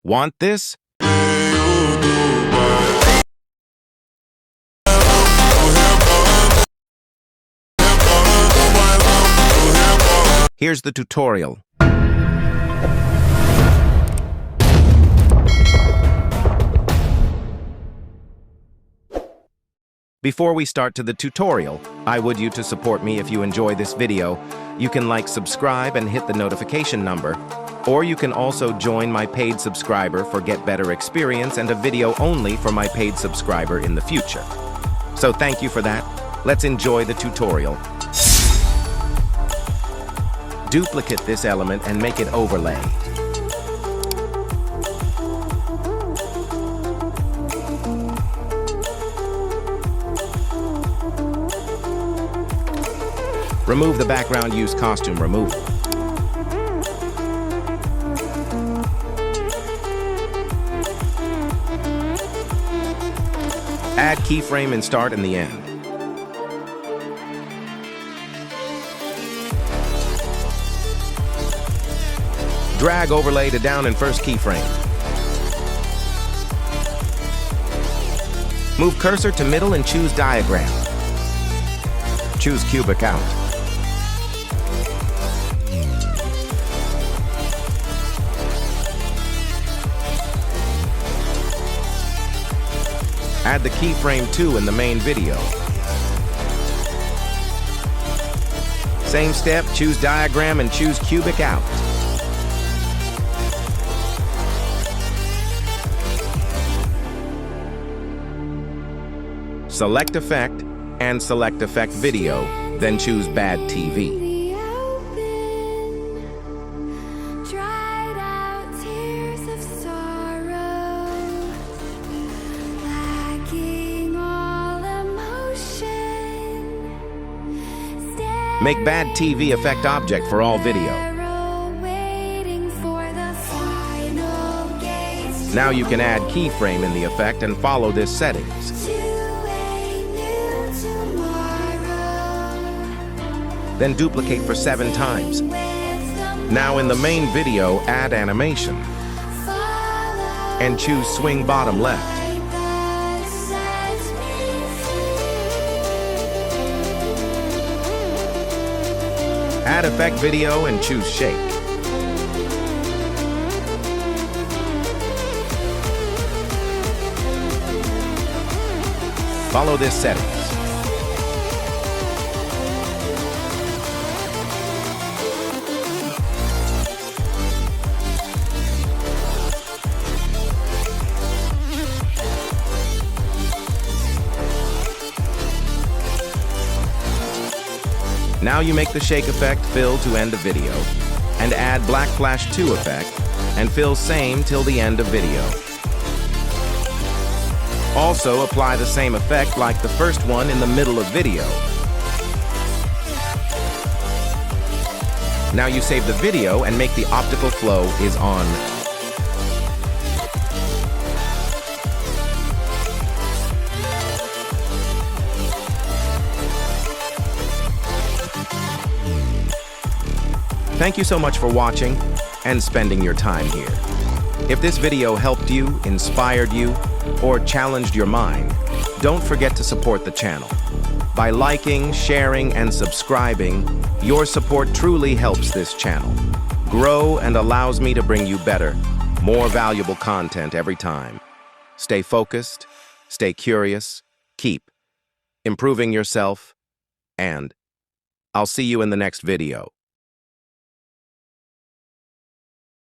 Want this? Here's the tutorial. Before we start to the tutorial, I would you to support me if you enjoy this video. You can like, subscribe, and hit the notification number. Or you can also join my paid subscriber for Get Better Experience and a video only for my paid subscriber in the future. So thank you for that. Let's enjoy the tutorial. Duplicate this element and make it overlay. Remove the background, use costume removal. Add keyframe in start and the end. Drag overlay to down and first keyframe. Move cursor to middle and choose diagram. Choose cubic out. Add the keyframe 2 in the main video. Same step, choose diagram and choose cubic out. Select effect and select effect video, then choose bad TV. Make bad TV effect object for all video. Now you can add keyframe in the effect and follow this settings. Then duplicate for 7 times. Now in the main video, add animation. And choose swing bottom left. Add effect video and choose shake. Follow this settings. Now you make the shake effect fill to end of video, and add black flash 2 effect, and fill same till the end of video. Also apply the same effect like the first one in the middle of video. Now you save the video and make the optical flow is on. Thank you so much for watching and spending your time here. If this video helped you, inspired you, or challenged your mind, don't forget to support the channel. By liking, sharing, and subscribing, your support truly helps this channel grow and allows me to bring you better, more valuable content every time. Stay focused, stay curious, keep improving yourself, and I'll see you in the next video.